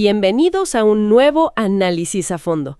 Bienvenidos a un nuevo análisis a fondo.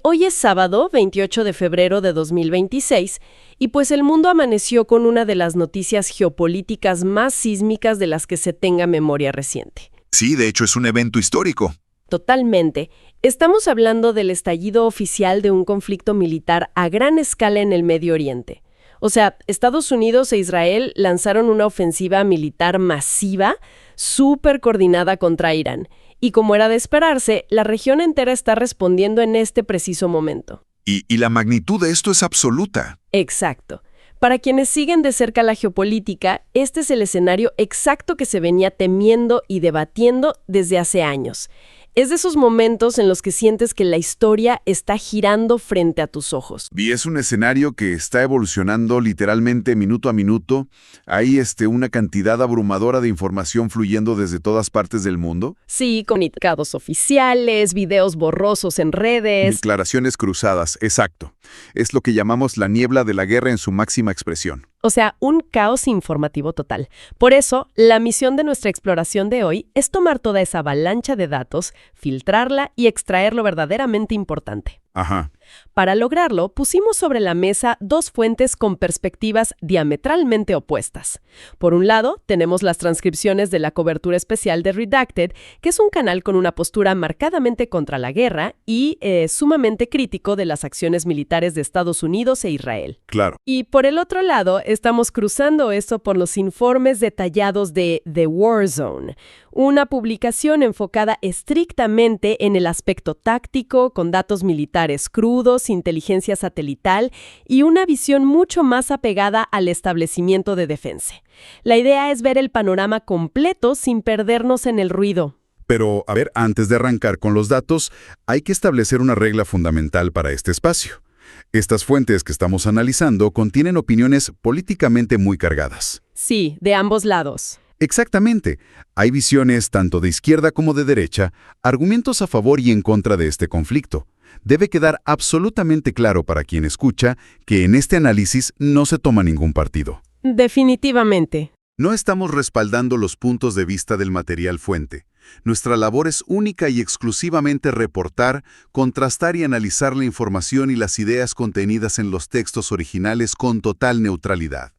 Hoy es sábado, 28 de febrero de 2026, y pues el mundo amaneció con una de las noticias geopolíticas más sísmicas de las que se tenga memoria reciente. Sí, de hecho es un evento histórico. Totalmente. Estamos hablando del estallido oficial de un conflicto militar a gran escala en el Medio Oriente. O sea, Estados Unidos e Israel lanzaron una ofensiva militar masiva, súper coordinada contra Irán. Y como era de esperarse, la región entera está respondiendo en este preciso momento. Y la magnitud de esto es absoluta. Exacto. Para quienes siguen de cerca la geopolítica, este es el escenario exacto que se venía temiendo y debatiendo desde hace años. Es de esos momentos en los que sientes que la historia está girando frente a tus ojos. Y es un escenario que está evolucionando literalmente minuto a minuto. Hay una cantidad abrumadora de información fluyendo desde todas partes del mundo. Sí, comunicados oficiales, videos borrosos en redes. Declaraciones cruzadas, exacto. Es lo que llamamos la niebla de la guerra en su máxima expresión. O sea, un caos informativo total. Por eso, la misión de nuestra exploración de hoy es tomar toda esa avalancha de datos, filtrarla y extraer lo verdaderamente importante. Ajá. Para lograrlo, pusimos sobre la mesa dos fuentes con perspectivas diametralmente opuestas. Por un lado, tenemos las transcripciones de la cobertura especial de Redacted, que es un canal con una postura marcadamente contra la guerra y sumamente crítico de las acciones militares de Estados Unidos e Israel. Claro. Y por el otro lado, estamos cruzando eso por los informes detallados de The War Zone, una publicación enfocada estrictamente en el aspecto táctico, con datos militares crudos, inteligencia satelital y una visión mucho más apegada al establecimiento de defensa. La idea es ver el panorama completo sin perdernos en el ruido. Pero, a ver, antes de arrancar con los datos, hay que establecer una regla fundamental para este espacio. Estas fuentes que estamos analizando contienen opiniones políticamente muy cargadas. Sí, de ambos lados. Exactamente. Hay visiones tanto de izquierda como de derecha, argumentos a favor y en contra de este conflicto. Debe quedar absolutamente claro para quien escucha que en este análisis no se toma ningún partido. Definitivamente. No estamos respaldando los puntos de vista del material fuente. Nuestra labor es única y exclusivamente reportar, contrastar y analizar la información y las ideas contenidas en los textos originales con total neutralidad.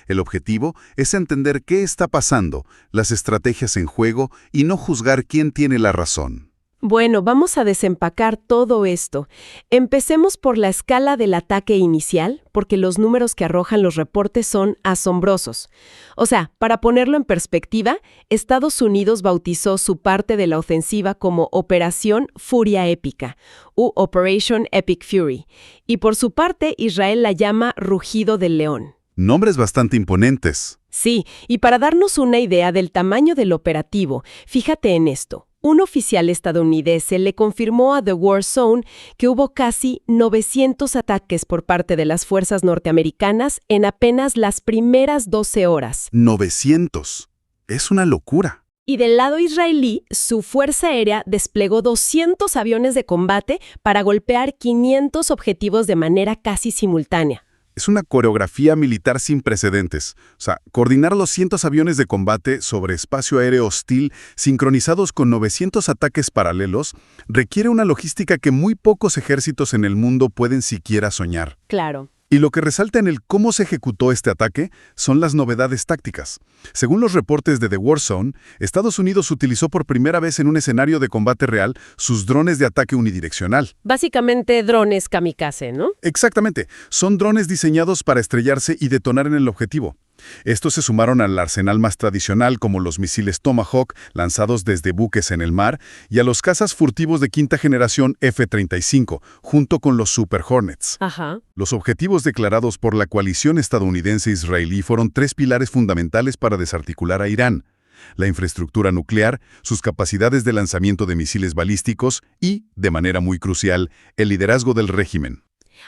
El objetivo es entender qué está pasando, las estrategias en juego y no juzgar quién tiene la razón. Bueno, vamos a desempacar todo esto. Empecemos por la escala del ataque inicial, porque los números que arrojan los reportes son asombrosos. O sea, para ponerlo en perspectiva, Estados Unidos bautizó su parte de la ofensiva como Operación Furia Épica, u Operation Epic Fury, y por su parte Israel la llama Rugido del León. Nombres bastante imponentes. Sí, y para darnos una idea del tamaño del operativo, fíjate en esto. Un oficial estadounidense le confirmó a The War Zone que hubo casi 900 ataques por parte de las fuerzas norteamericanas en apenas las primeras 12 horas. 900. Es una locura. Y del lado israelí, su fuerza aérea desplegó 200 aviones de combate para golpear 500 objetivos de manera casi simultánea. Es una coreografía militar sin precedentes. O sea, coordinar los cientos aviones de combate sobre espacio aéreo hostil sincronizados con 900 ataques paralelos requiere una logística que muy pocos ejércitos en el mundo pueden siquiera soñar. Claro. Y lo que resalta en el cómo se ejecutó este ataque son las novedades tácticas. Según los reportes de The War Zone, Estados Unidos utilizó por primera vez en un escenario de combate real sus drones de ataque unidireccional. Básicamente drones kamikaze, ¿no? Exactamente. Son drones diseñados para estrellarse y detonar en el objetivo. Estos se sumaron al arsenal más tradicional como los misiles Tomahawk lanzados desde buques en el mar y a los cazas furtivos de quinta generación F-35, junto con los Super Hornets. Ajá. Los objetivos declarados por la coalición estadounidense-israelí fueron tres pilares fundamentales para desarticular a Irán: la infraestructura nuclear, sus capacidades de lanzamiento de misiles balísticos y, de manera muy crucial, el liderazgo del régimen.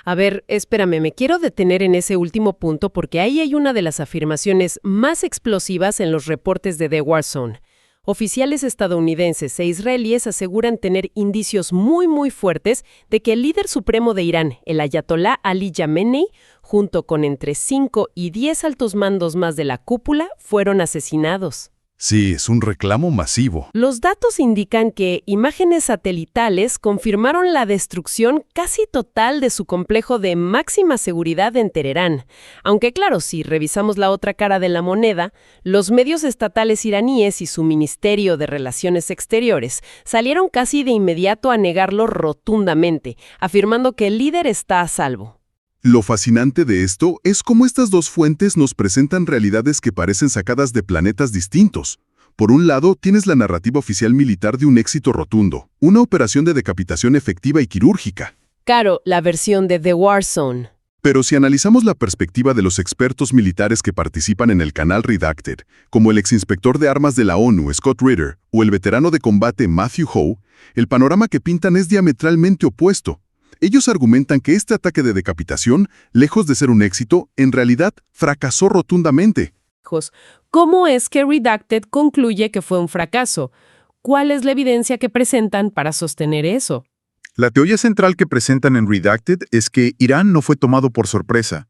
A ver, espérame, me quiero detener en ese último punto porque ahí hay una de las afirmaciones más explosivas en los reportes de The War Zone. Oficiales estadounidenses e israelíes aseguran tener indicios muy fuertes de que el líder supremo de Irán, el ayatolá Ali Khamenei, junto con entre 5 y 10 altos mandos más de la cúpula, fueron asesinados. Sí, es un reclamo masivo. Los datos indican que imágenes satelitales confirmaron la destrucción casi total de su complejo de máxima seguridad en Teherán. Aunque claro, si revisamos la otra cara de la moneda, los medios estatales iraníes y su Ministerio de Relaciones Exteriores salieron casi de inmediato a negarlo rotundamente, afirmando que el líder está a salvo. Lo fascinante de esto es cómo estas dos fuentes nos presentan realidades que parecen sacadas de planetas distintos. Por un lado, tienes la narrativa oficial militar de un éxito rotundo, una operación de decapitación efectiva y quirúrgica. Claro, la versión de The War Zone. Pero si analizamos la perspectiva de los expertos militares que participan en el canal Redacted, como el exinspector de armas de la ONU, Scott Ritter, o el veterano de combate Matthew Howe, el panorama que pintan es diametralmente opuesto. Ellos argumentan que este ataque de decapitación, lejos de ser un éxito, en realidad fracasó rotundamente. ¿Cómo es que Redacted concluye que fue un fracaso? ¿Cuál es la evidencia que presentan para sostener eso? La teoría central que presentan en Redacted es que Irán no fue tomado por sorpresa.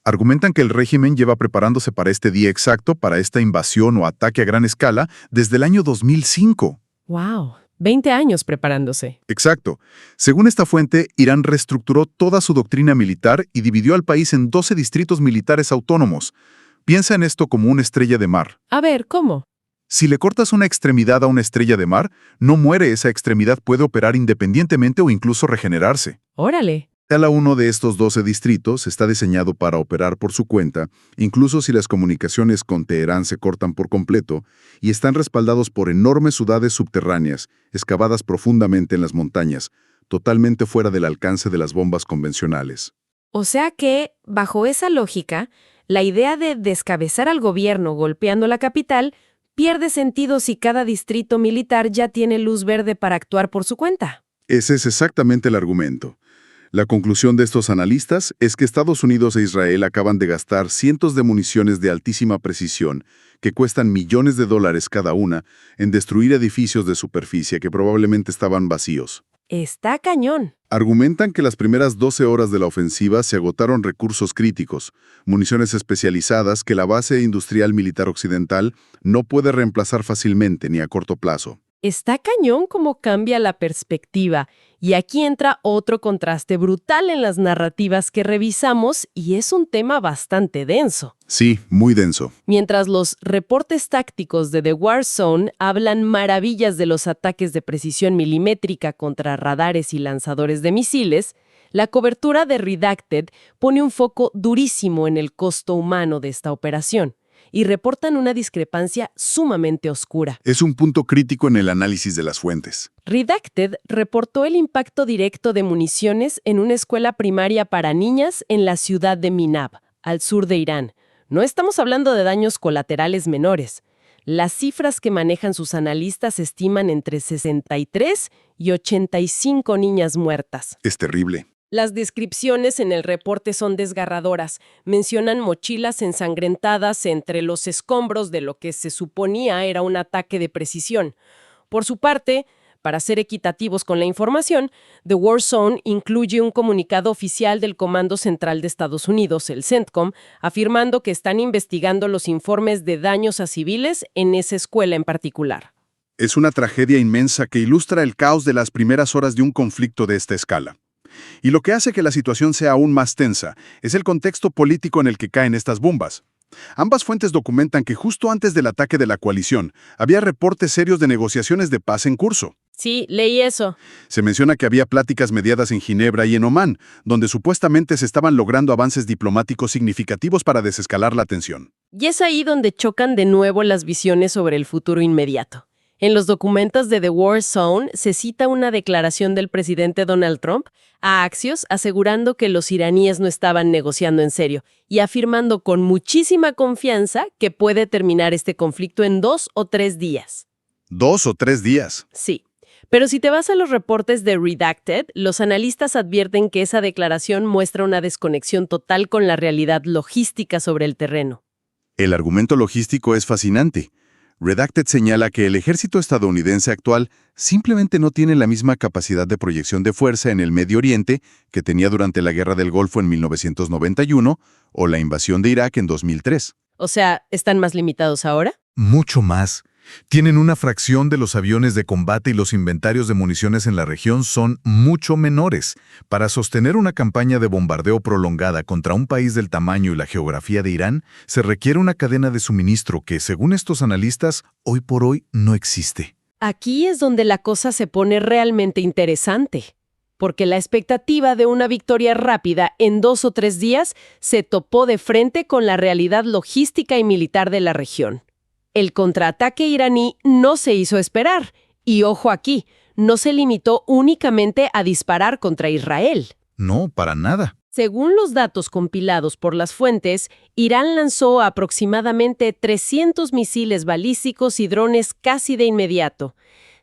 Argumentan que el régimen lleva preparándose para este día exacto, para esta invasión o ataque a gran escala, desde el año 2005. ¡Wow! 20 años preparándose. Exacto. Según esta fuente, Irán reestructuró toda su doctrina militar y dividió al país en 12 distritos militares autónomos. Piensa en esto como una estrella de mar. A ver, ¿cómo? Si le cortas una extremidad a una estrella de mar, no muere, esa extremidad puede operar independientemente o incluso regenerarse. ¡Órale! Cada uno de estos 12 distritos está diseñado para operar por su cuenta, incluso si las comunicaciones con Teherán se cortan por completo, y están respaldados por enormes ciudades subterráneas, excavadas profundamente en las montañas, totalmente fuera del alcance de las bombas convencionales. O sea que, bajo esa lógica, la idea de descabezar al gobierno golpeando la capital pierde sentido si cada distrito militar ya tiene luz verde para actuar por su cuenta. Ese es exactamente el argumento. La conclusión de estos analistas es que Estados Unidos e Israel acaban de gastar cientos de municiones de altísima precisión, que cuestan millones de dólares cada una, en destruir edificios de superficie que probablemente estaban vacíos. Está cañón. Argumentan que las primeras 12 horas de la ofensiva se agotaron recursos críticos, municiones especializadas que la base industrial militar occidental no puede reemplazar fácilmente ni a corto plazo. Está cañón cómo cambia la perspectiva. Y aquí entra otro contraste brutal en las narrativas que revisamos y es un tema bastante denso. Sí, muy denso. Mientras los reportes tácticos de The War Zone hablan maravillas de los ataques de precisión milimétrica contra radares y lanzadores de misiles, la cobertura de Redacted pone un foco durísimo en el costo humano de esta operación y reportan una discrepancia sumamente oscura. Es un punto crítico en el análisis de las fuentes. Redacted reportó el impacto directo de municiones en una escuela primaria para niñas en la ciudad de Minab, al sur de Irán. No estamos hablando de daños colaterales menores. Las cifras que manejan sus analistas estiman entre 63 y 85 niñas muertas. Es terrible. Las descripciones en el reporte son desgarradoras. Mencionan mochilas ensangrentadas entre los escombros de lo que se suponía era un ataque de precisión. Por su parte, para ser equitativos con la información, The War Zone incluye un comunicado oficial del Comando Central de Estados Unidos, el CENTCOM, afirmando que están investigando los informes de daños a civiles en esa escuela en particular. Es una tragedia inmensa que ilustra el caos de las primeras horas de un conflicto de esta escala. Y lo que hace que la situación sea aún más tensa es el contexto político en el que caen estas bombas. Ambas fuentes documentan que justo antes del ataque de la coalición, había reportes serios de negociaciones de paz en curso. Sí, leí eso. Se menciona que había pláticas mediadas en Ginebra y en Omán, donde supuestamente se estaban logrando avances diplomáticos significativos para desescalar la tensión. Y es ahí donde chocan de nuevo las visiones sobre el futuro inmediato. En los documentos de The War Zone se cita una declaración del presidente Donald Trump a Axios asegurando que los iraníes no estaban negociando en serio y afirmando con muchísima confianza que puede terminar este conflicto en 2 o 3 días. 2 o 3 días. Sí. Pero si te vas a los reportes de Redacted, los analistas advierten que esa declaración muestra una desconexión total con la realidad logística sobre el terreno. El argumento logístico es fascinante. Redacted señala que el ejército estadounidense actual simplemente no tiene la misma capacidad de proyección de fuerza en el Medio Oriente que tenía durante la Guerra del Golfo en 1991 o la invasión de Irak en 2003. O sea, ¿están más limitados ahora? Mucho más. Tienen una fracción de los aviones de combate y los inventarios de municiones en la región son mucho menores. Para sostener una campaña de bombardeo prolongada contra un país del tamaño y la geografía de Irán, se requiere una cadena de suministro que, según estos analistas, hoy por hoy no existe. Aquí es donde la cosa se pone realmente interesante, porque la expectativa de una victoria rápida en 2 o 3 días se topó de frente con la realidad logística y militar de la región. El contraataque iraní no se hizo esperar, y ojo aquí, no se limitó únicamente a disparar contra Israel. No, para nada. Según los datos compilados por las fuentes, Irán lanzó aproximadamente 300 misiles balísticos y drones casi de inmediato.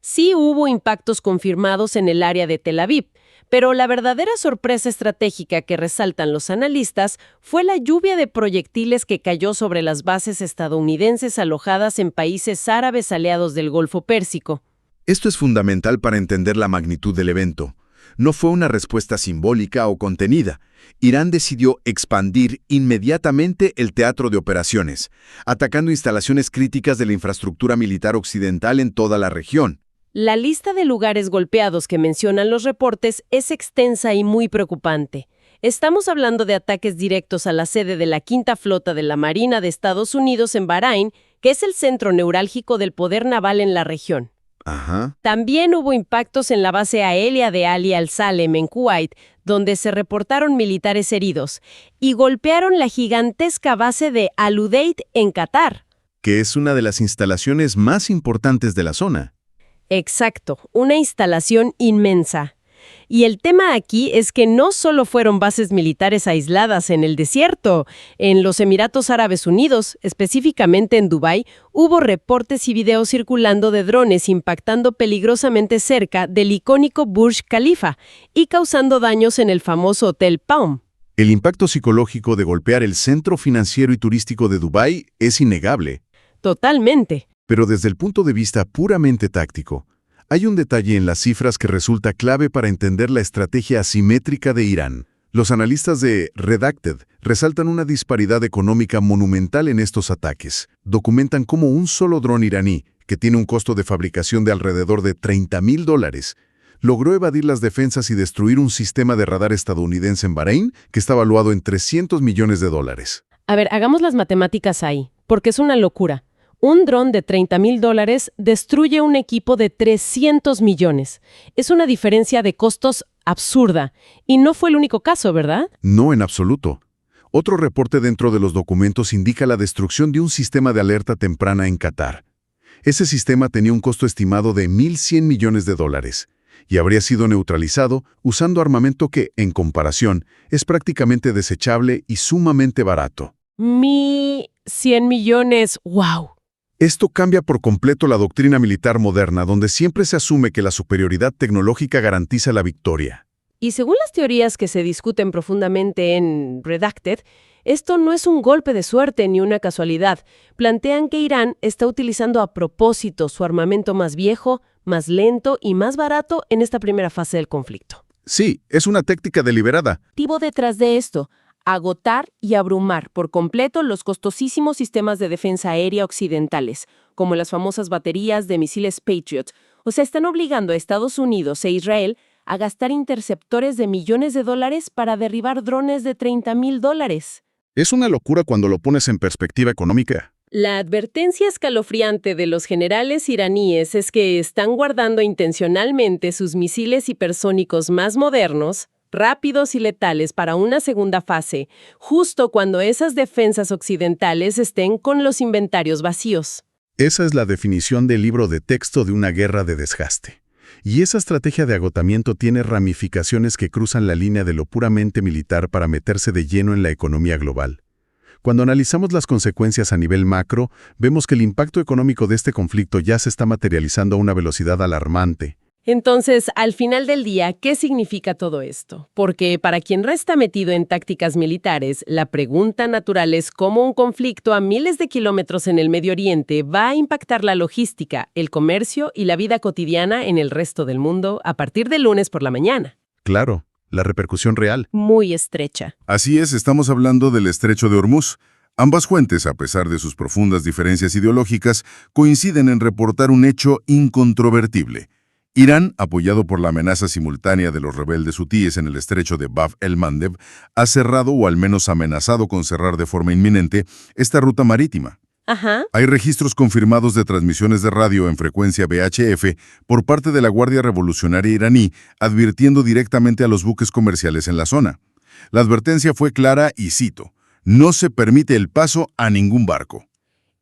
Sí hubo impactos confirmados en el área de Tel Aviv, pero la verdadera sorpresa estratégica que resaltan los analistas fue la lluvia de proyectiles que cayó sobre las bases estadounidenses alojadas en países árabes aliados del Golfo Pérsico. Esto es fundamental para entender la magnitud del evento. No fue una respuesta simbólica o contenida. Irán decidió expandir inmediatamente el teatro de operaciones, atacando instalaciones críticas de la infraestructura militar occidental en toda la región. La lista de lugares golpeados que mencionan los reportes es extensa y muy preocupante. Estamos hablando de ataques directos a la sede de la Quinta Flota de la Marina de Estados Unidos en Bahrein, que es el centro neurálgico del poder naval en la región. Ajá. También hubo impactos en la base aérea de Ali al-Salem en Kuwait, donde se reportaron militares heridos, y golpearon la gigantesca base de Al-Udeid en Qatar. Que es una de las instalaciones más importantes de la zona. Exacto, una instalación inmensa. Y el tema aquí es que no solo fueron bases militares aisladas en el desierto. En los Emiratos Árabes Unidos, específicamente en Dubái, hubo reportes y videos circulando de drones impactando peligrosamente cerca del icónico Burj Khalifa y causando daños en el famoso Hotel Palm. El impacto psicológico de golpear el centro financiero y turístico de Dubái es innegable. Totalmente. Pero desde el punto de vista puramente táctico, hay un detalle en las cifras que resulta clave para entender la estrategia asimétrica de Irán. Los analistas de Redacted resaltan una disparidad económica monumental en estos ataques. Documentan cómo un solo dron iraní, que tiene un costo de fabricación de alrededor de $30,000, logró evadir las defensas y destruir un sistema de radar estadounidense en Bahrein que está valuado en $300 millones. A ver, hagamos las matemáticas ahí, porque es una locura. Un dron de $30,000 destruye un equipo de 300 millones. Es una diferencia de costos absurda. Y no fue el único caso, ¿verdad? No en absoluto. Otro reporte dentro de los documentos indica la destrucción de un sistema de alerta temprana en Qatar. Ese sistema tenía un costo estimado de $1,100 millones y habría sido neutralizado usando armamento que, en comparación, es prácticamente desechable y sumamente barato. 100 millones, ¡wow! Esto cambia por completo la doctrina militar moderna, donde siempre se asume que la superioridad tecnológica garantiza la victoria. Y según las teorías que se discuten profundamente en Redacted, esto no es un golpe de suerte ni una casualidad. Plantean que Irán está utilizando a propósito su armamento más viejo, más lento y más barato en esta primera fase del conflicto. Sí, es una táctica deliberada. Motivo detrás de esto: agotar y abrumar por completo los costosísimos sistemas de defensa aérea occidentales, como las famosas baterías de misiles Patriot. O sea, están obligando a Estados Unidos e Israel a gastar interceptores de millones de dólares para derribar drones de $30,000. Es una locura cuando lo pones en perspectiva económica. La advertencia escalofriante de los generales iraníes es que están guardando intencionalmente sus misiles hipersónicos más modernos, rápidos y letales para una segunda fase, justo cuando esas defensas occidentales estén con los inventarios vacíos. Esa es la definición del libro de texto de una guerra de desgaste. Y esa estrategia de agotamiento tiene ramificaciones que cruzan la línea de lo puramente militar para meterse de lleno en la economía global. Cuando analizamos las consecuencias a nivel macro, vemos que el impacto económico de este conflicto ya se está materializando a una velocidad alarmante. Entonces, al final del día, ¿qué significa todo esto? Porque para quien resta metido en tácticas militares, la pregunta natural es cómo un conflicto a miles de kilómetros en el Medio Oriente va a impactar la logística, el comercio y la vida cotidiana en el resto del mundo a partir del lunes por la mañana. Claro, la repercusión real. Muy estrecha. Así es, estamos hablando del Estrecho de Hormuz. Ambas fuentes, a pesar de sus profundas diferencias ideológicas, coinciden en reportar un hecho incontrovertible. Irán, apoyado por la amenaza simultánea de los rebeldes hutíes en el estrecho de Bab el-Mandeb, ha cerrado o al menos amenazado con cerrar de forma inminente esta ruta marítima. Ajá. Hay registros confirmados de transmisiones de radio en frecuencia VHF por parte de la Guardia Revolucionaria iraní, advirtiendo directamente a los buques comerciales en la zona. La advertencia fue clara y cito: no se permite el paso a ningún barco.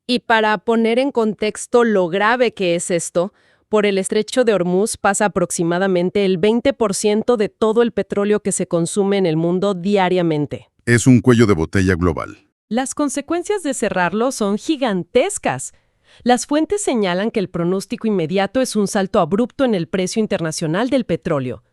Y para poner en contexto lo grave que es esto, por el estrecho de Hormuz pasa aproximadamente el 20% de todo el petróleo que se consume en el mundo diariamente. Es un cuello de botella global. Las consecuencias de cerrarlo son gigantescas. Las fuentes señalan que el pronóstico inmediato es un salto abrupto en el precio internacional del petróleo.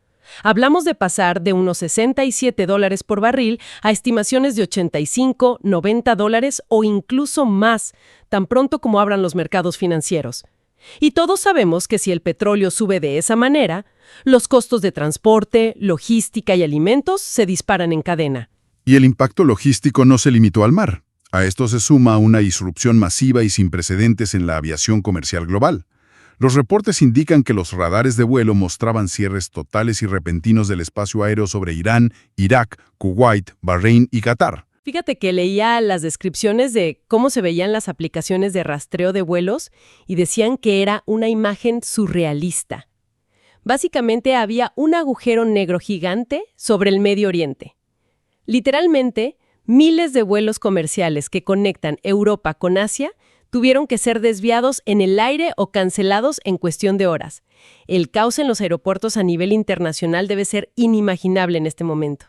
Hablamos de pasar de unos $67 por barril a estimaciones de 85, 90 dólares o incluso más, tan pronto como abran los mercados financieros. Y todos sabemos que si el petróleo sube de esa manera, los costos de transporte, logística y alimentos se disparan en cadena. Y el impacto logístico no se limitó al mar. A esto se suma una disrupción masiva y sin precedentes en la aviación comercial global. Los reportes indican que los radares de vuelo mostraban cierres totales y repentinos del espacio aéreo sobre Irán, Irak, Kuwait, Bahrein y Qatar. Fíjate que leía las descripciones de cómo se veían las aplicaciones de rastreo de vuelos y decían que era una imagen surrealista. Básicamente había un agujero negro gigante sobre el Medio Oriente. Literalmente, miles de vuelos comerciales que conectan Europa con Asia tuvieron que ser desviados en el aire o cancelados en cuestión de horas. El caos en los aeropuertos a nivel internacional debe ser inimaginable en este momento.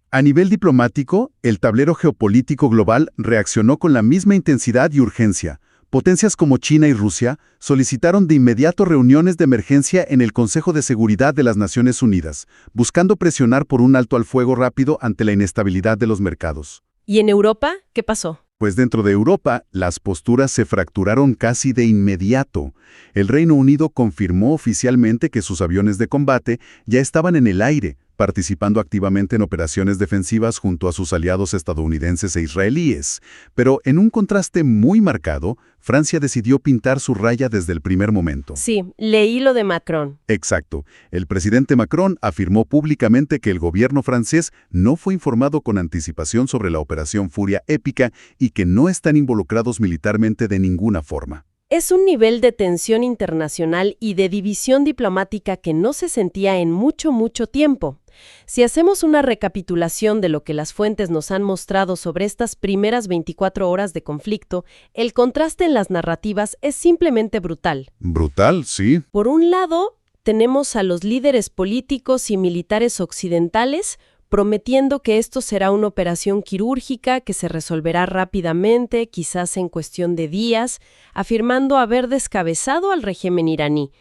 A nivel diplomático, el tablero geopolítico global reaccionó con la misma intensidad y urgencia. Potencias como China y Rusia solicitaron de inmediato reuniones de emergencia en el Consejo de Seguridad de las Naciones Unidas, buscando presionar por un alto al fuego rápido ante la inestabilidad de los mercados. ¿Y en Europa qué pasó? Pues dentro de Europa, las posturas se fracturaron casi de inmediato. El Reino Unido confirmó oficialmente que sus aviones de combate ya estaban en el aire, participando activamente en operaciones defensivas junto a sus aliados estadounidenses e israelíes. Pero en un contraste muy marcado, Francia decidió pintar su raya desde el primer momento. Sí, leí lo de Macron. Exacto. El presidente Macron afirmó públicamente que el gobierno francés no fue informado con anticipación sobre la operación Furia Épica y que no están involucrados militarmente de ninguna forma. Es un nivel de tensión internacional y de división diplomática que no se sentía en mucho tiempo. Si hacemos una recapitulación de lo que las fuentes nos han mostrado sobre estas primeras 24 horas de conflicto, el contraste en las narrativas es simplemente brutal. Brutal, sí. Por un lado, tenemos a los líderes políticos y militares occidentales prometiendo que esto será una operación quirúrgica que se resolverá rápidamente, quizás en cuestión de días, afirmando haber descabezado al régimen iraní.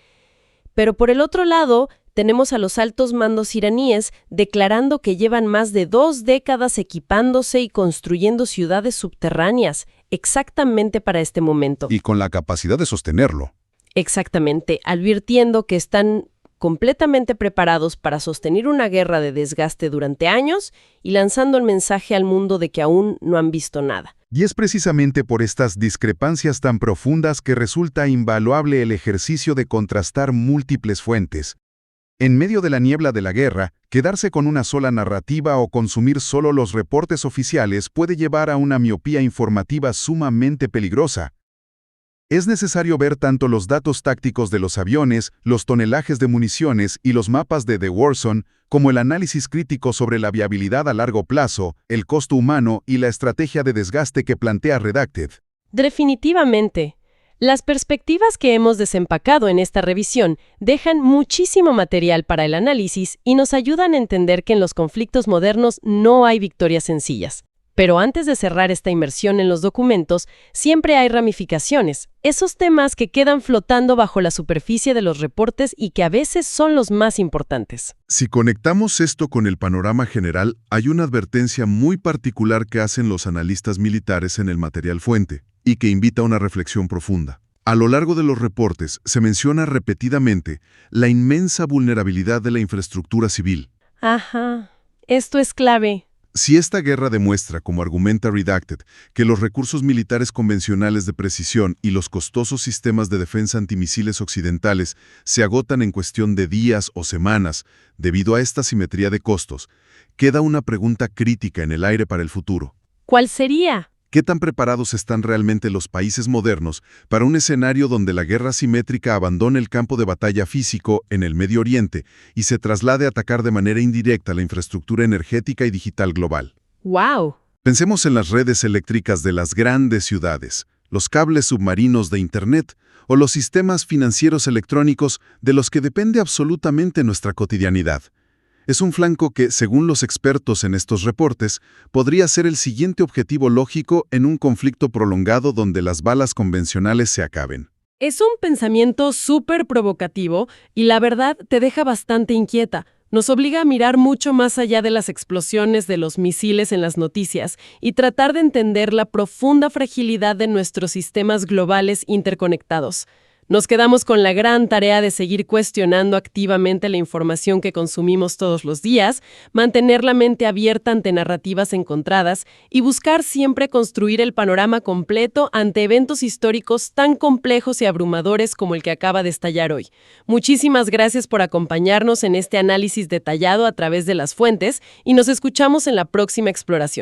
Pero por el otro lado, tenemos a los altos mandos iraníes declarando que llevan más de 2 décadas equipándose y construyendo ciudades subterráneas, exactamente para este momento. Y con la capacidad de sostenerlo. Exactamente, advirtiendo que están completamente preparados para sostener una guerra de desgaste durante años y lanzando el mensaje al mundo de que aún no han visto nada. Y es precisamente por estas discrepancias tan profundas que resulta invaluable el ejercicio de contrastar múltiples fuentes. En medio de la niebla de la guerra, quedarse con una sola narrativa o consumir solo los reportes oficiales puede llevar a una miopía informativa sumamente peligrosa. Es necesario ver tanto los datos tácticos de los aviones, los tonelajes de municiones y los mapas de The Warzone, como el análisis crítico sobre la viabilidad a largo plazo, el costo humano y la estrategia de desgaste que plantea Redacted. Definitivamente. Las perspectivas que hemos desempacado en esta revisión dejan muchísimo material para el análisis y nos ayudan a entender que en los conflictos modernos no hay victorias sencillas. Pero antes de cerrar esta inmersión en los documentos, siempre hay ramificaciones, esos temas que quedan flotando bajo la superficie de los reportes y que a veces son los más importantes. Si conectamos esto con el panorama general, hay una advertencia muy particular que hacen los analistas militares en el material fuente y que invita a una reflexión profunda. A lo largo de los reportes se menciona repetidamente la inmensa vulnerabilidad de la infraestructura civil. Ajá, esto es clave. Si esta guerra demuestra, como argumenta Redacted, que los recursos militares convencionales de precisión y los costosos sistemas de defensa antimisiles occidentales se agotan en cuestión de días o semanas debido a esta simetría de costos, queda una pregunta crítica en el aire para el futuro. ¿Cuál sería? ¿Qué tan preparados están realmente los países modernos para un escenario donde la guerra asimétrica abandone el campo de batalla físico en el Medio Oriente y se traslade a atacar de manera indirecta la infraestructura energética y digital global? ¡Wow! Pensemos en las redes eléctricas de las grandes ciudades, los cables submarinos de Internet o los sistemas financieros electrónicos de los que depende absolutamente nuestra cotidianidad. Es un flanco que, según los expertos en estos reportes, podría ser el siguiente objetivo lógico en un conflicto prolongado donde las balas convencionales se acaben. Es un pensamiento súper provocativo y la verdad te deja bastante inquieta. Nos obliga a mirar mucho más allá de las explosiones de los misiles en las noticias y tratar de entender la profunda fragilidad de nuestros sistemas globales interconectados. Nos quedamos con la gran tarea de seguir cuestionando activamente la información que consumimos todos los días, mantener la mente abierta ante narrativas encontradas y buscar siempre construir el panorama completo ante eventos históricos tan complejos y abrumadores como el que acaba de estallar hoy. Muchísimas gracias por acompañarnos en este análisis detallado a través de las fuentes y nos escuchamos en la próxima exploración.